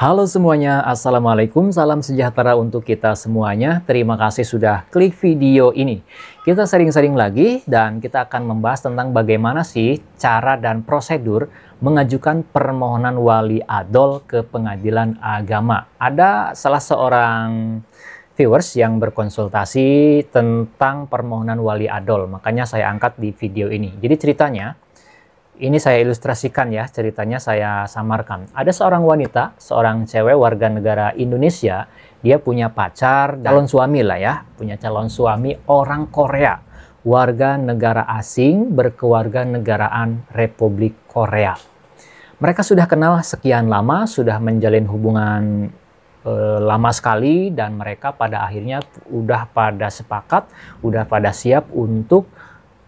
Halo semuanya, Assalamualaikum, salam sejahtera untuk kita semuanya. Terima kasih sudah klik video ini. Kita sering-sering lagi dan kita akan membahas tentang bagaimana sih cara dan prosedur mengajukan permohonan wali adol ke pengadilan agama. Ada salah seorang viewers yang berkonsultasi tentang permohonan wali adol, makanya saya angkat di video ini. Jadi ceritanya, ini saya ilustrasikan ya, ceritanya saya samarkan. Ada seorang wanita, seorang cewek warga negara Indonesia, dia punya pacar, calon suami lah ya, punya calon suami orang Korea, warga negara asing berkewarganegaraan Republik Korea. Mereka sudah kenal sekian lama, sudah menjalin hubungan lama sekali, dan mereka pada akhirnya udah pada sepakat, udah pada siap untuk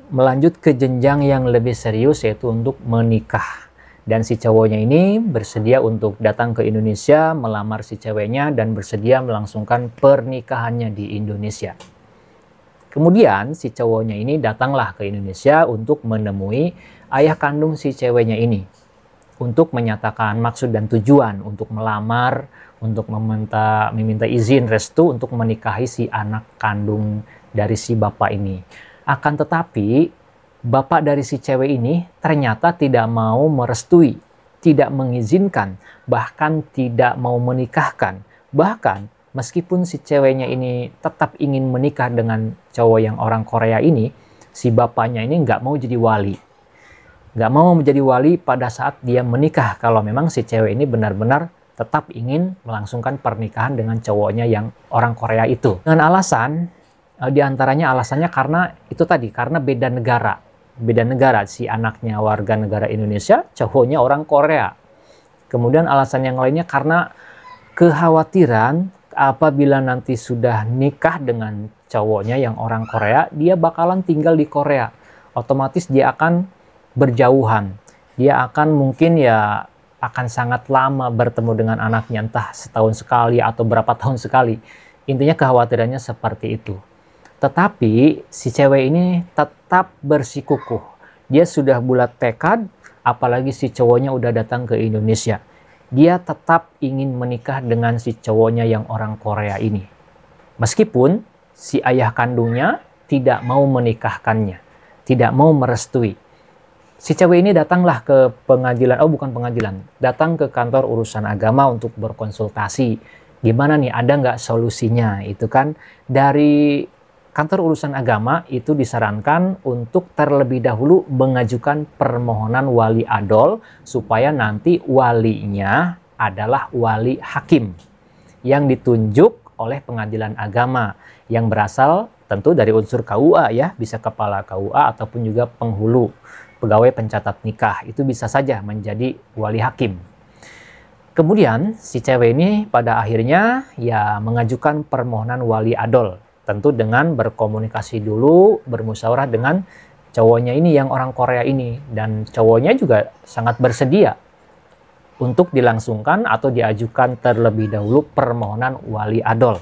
melanjut ke jenjang yang lebih serius, yaitu untuk menikah. Dan si cowoknya ini bersedia untuk datang ke Indonesia, melamar si ceweknya, dan bersedia melangsungkan pernikahannya di Indonesia. Kemudian si cowoknya ini datanglah ke Indonesia untuk menemui ayah kandung si ceweknya ini, untuk menyatakan maksud dan tujuan untuk melamar, untuk meminta izin restu untuk menikahi si anak kandung dari si bapak ini. Akan tetapi, bapak dari si cewek ini ternyata tidak mau merestui, tidak mengizinkan, bahkan tidak mau menikahkan. Bahkan, meskipun si ceweknya ini tetap ingin menikah dengan cowok yang orang Korea ini, si bapaknya ini nggak mau jadi wali. Nggak mau menjadi wali pada saat dia menikah, kalau memang si cewek ini benar-benar tetap ingin melangsungkan pernikahan dengan cowoknya yang orang Korea itu. Dengan alasan, di antaranya alasannya karena itu tadi, karena beda negara. Beda negara, si anaknya warga negara Indonesia, cowoknya orang Korea. Kemudian alasan yang lainnya karena kekhawatiran apabila nanti sudah nikah dengan cowoknya yang orang Korea, dia bakalan tinggal di Korea. Otomatis dia akan berjauhan. Dia akan mungkin ya akan sangat lama bertemu dengan anaknya, entah setahun sekali atau berapa tahun sekali. Intinya kekhawatirannya seperti itu. Tetapi si cewek ini tetap bersikukuh. Dia sudah bulat tekad, apalagi si cowoknya udah datang ke Indonesia. Dia tetap ingin menikah dengan si cowoknya yang orang Korea ini. Meskipun si ayah kandungnya tidak mau menikahkannya, tidak mau merestui. Si cewek ini datanglah ke pengadilan, datang ke kantor urusan agama untuk berkonsultasi. Gimana nih, ada nggak solusinya? Itu kan dari kantor urusan agama itu disarankan untuk terlebih dahulu mengajukan permohonan wali adol supaya nanti walinya adalah wali hakim yang ditunjuk oleh pengadilan agama yang berasal tentu dari unsur KUA ya, bisa kepala KUA ataupun juga penghulu, pegawai pencatat nikah, itu bisa saja menjadi wali hakim. Kemudian si cewek ini pada akhirnya ya mengajukan permohonan wali adol. Tentu dengan berkomunikasi dulu, bermusyawarah dengan cowoknya ini yang orang Korea ini. Dan cowoknya juga sangat bersedia untuk dilangsungkan atau diajukan terlebih dahulu permohonan wali adol.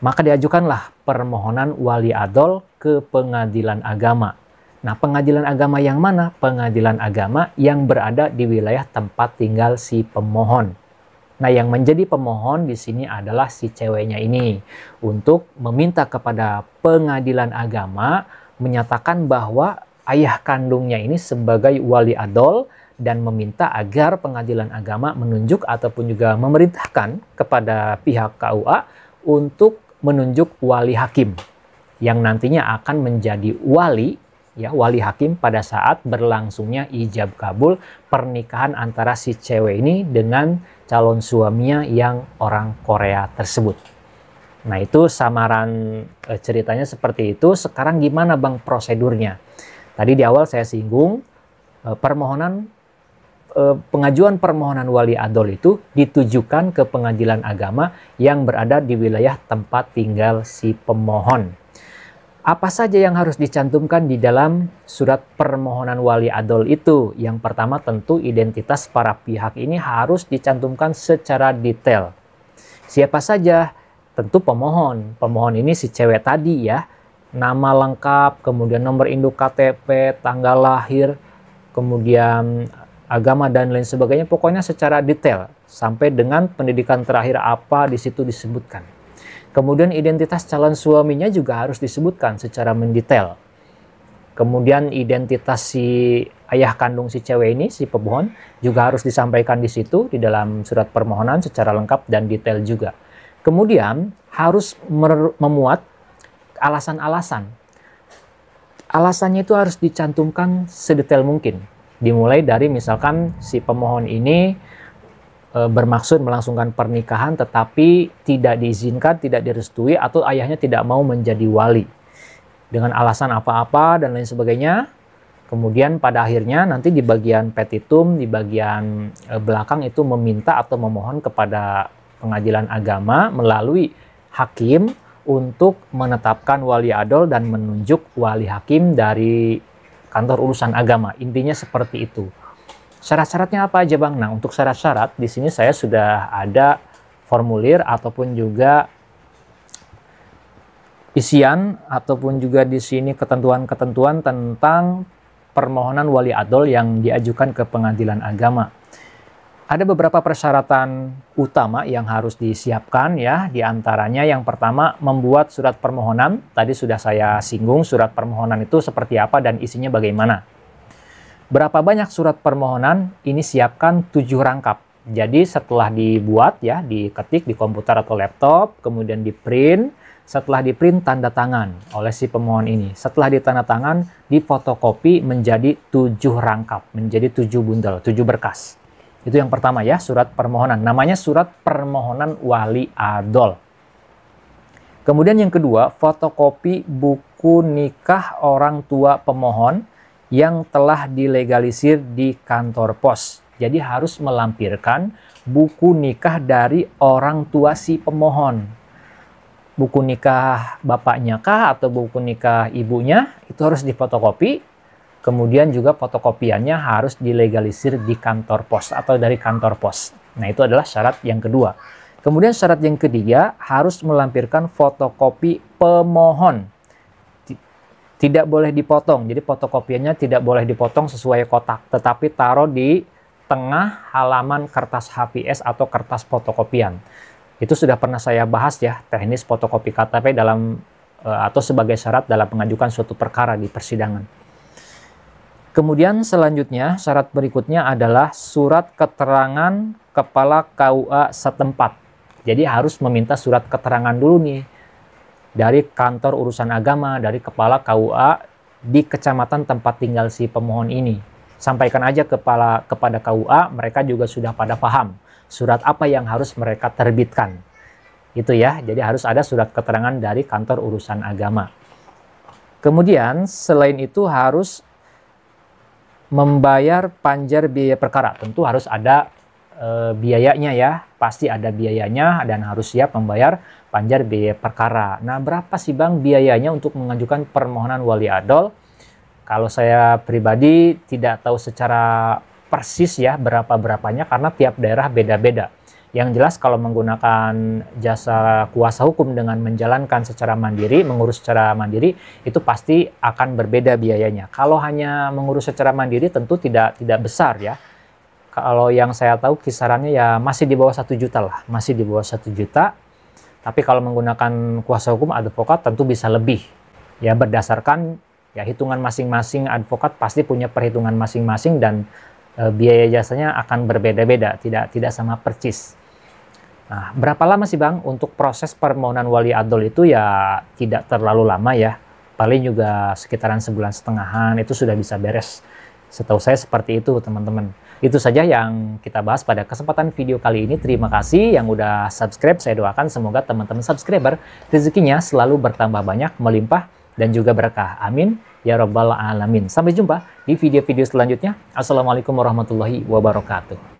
Maka diajukanlah permohonan wali adol ke pengadilan agama. Nah, pengadilan agama yang mana? Pengadilan agama yang berada di wilayah tempat tinggal si pemohon. Nah, yang menjadi pemohon di sini adalah si ceweknya ini untuk meminta kepada pengadilan agama menyatakan bahwa ayah kandungnya ini sebagai wali adol dan meminta agar pengadilan agama menunjuk ataupun juga memerintahkan kepada pihak KUA untuk menunjuk wali hakim yang nantinya akan menjadi wali hakim pada saat berlangsungnya ijab kabul pernikahan antara si cewek ini dengan calon suaminya yang orang Korea tersebut. Nah, itu samaran ceritanya seperti itu. Sekarang gimana Bang prosedurnya? Tadi di awal saya singgung pengajuan permohonan wali adol itu ditujukan ke pengadilan agama yang berada di wilayah tempat tinggal si pemohon. Apa saja yang harus dicantumkan di dalam surat permohonan wali adol itu? Yang pertama tentu identitas para pihak ini harus dicantumkan secara detail. Siapa saja? Tentu pemohon. Pemohon ini si cewek tadi ya. Nama lengkap, kemudian nomor induk KTP, tanggal lahir, kemudian agama dan lain sebagainya, pokoknya secara detail sampai dengan pendidikan terakhir apa di situ disebutkan. Kemudian identitas calon suaminya juga harus disebutkan secara mendetail. Kemudian identitas si ayah kandung si cewek ini, si pemohon, juga harus disampaikan di situ di dalam surat permohonan secara lengkap dan detail juga. Kemudian harus memuat alasan-alasan. Alasannya itu harus dicantumkan sedetail mungkin. Dimulai dari misalkan si pemohon ini bermaksud melangsungkan pernikahan tetapi tidak diizinkan, tidak direstui, atau ayahnya tidak mau menjadi wali dengan alasan apa-apa dan lain sebagainya. Kemudian pada akhirnya nanti di bagian petitum, di bagian belakang itu meminta atau memohon kepada pengadilan agama melalui hakim untuk menetapkan wali adol dan menunjuk wali hakim dari kantor urusan agama. Intinya seperti itu. Syarat-syaratnya apa aja Bang? Nah, untuk syarat-syarat di sini saya sudah ada formulir ataupun juga isian ataupun juga di sini ketentuan-ketentuan tentang permohonan wali adol yang diajukan ke pengadilan agama. Ada beberapa persyaratan utama yang harus disiapkan ya. Di antaranya yang pertama membuat surat permohonan. Tadi sudah saya singgung surat permohonan itu seperti apa dan isinya bagaimana. Berapa banyak surat permohonan? Ini siapkan 7 rangkap. Jadi setelah dibuat ya, diketik di komputer atau laptop, kemudian di print. Setelah di print tanda tangan oleh si pemohon ini. Setelah ditanda tangan, difotokopi menjadi 7 rangkap, menjadi 7 bundel, 7 berkas. Itu yang pertama ya, surat permohonan. Namanya surat permohonan wali adol. Kemudian yang kedua, fotokopi buku nikah orang tua pemohon yang telah dilegalisir di kantor pos. Jadi harus melampirkan buku nikah dari orang tua si pemohon. Buku nikah bapaknya kah atau buku nikah ibunya itu harus difotokopi. Kemudian juga fotokopiannya harus dilegalisir di kantor pos atau dari kantor pos. Nah, itu adalah syarat yang kedua. Kemudian syarat yang ketiga harus melampirkan fotokopi pemohon. Tidak boleh dipotong. Jadi fotokopiannya tidak boleh dipotong sesuai kotak, tetapi taruh di tengah halaman kertas HVS atau kertas fotokopian. Itu sudah pernah saya bahas ya, teknis fotokopi KTP dalam atau sebagai syarat dalam mengajukan suatu perkara di persidangan. Kemudian selanjutnya, syarat berikutnya adalah surat keterangan kepala KUA setempat. Jadi harus meminta surat keterangan dulu nih dari kantor urusan agama, dari kepala KUA di kecamatan tempat tinggal si pemohon ini. Sampaikan aja kepada KUA, mereka juga sudah pada paham surat apa yang harus mereka terbitkan. Itu ya, jadi harus ada surat keterangan dari kantor urusan agama. Kemudian selain itu harus membayar panjar biaya perkara. Tentu harus ada biayanya ya, pasti ada biayanya dan harus siap membayar panjar biaya perkara. Nah, berapa sih Bang biayanya untuk mengajukan permohonan wali adol? Kalau saya pribadi tidak tahu secara persis ya berapanya karena tiap daerah beda-beda. Yang jelas kalau menggunakan jasa kuasa hukum dengan menjalankan secara mandiri, mengurus secara mandiri, itu pasti akan berbeda biayanya. Kalau hanya mengurus secara mandiri tentu tidak besar ya. Kalau yang saya tahu kisarannya ya masih di bawah 1 juta lah, masih di bawah 1 juta. Tapi kalau menggunakan kuasa hukum advokat tentu bisa lebih. Ya berdasarkan ya hitungan masing-masing advokat pasti punya perhitungan masing-masing dan biaya jasanya akan berbeda-beda, tidak sama persis. Nah, berapa lama sih Bang untuk proses permohonan wali adol itu? Ya tidak terlalu lama ya, paling juga sekitaran 1,5 bulan itu sudah bisa beres. Setahu saya seperti itu teman-teman. Itu saja yang kita bahas pada kesempatan video kali ini. Terima kasih yang udah subscribe. Saya doakan semoga teman-teman subscriber rezekinya selalu bertambah banyak, melimpah, dan juga berkah. Amin. Ya Rabbal Alamin. Sampai jumpa di video-video selanjutnya. Assalamualaikum warahmatullahi wabarakatuh.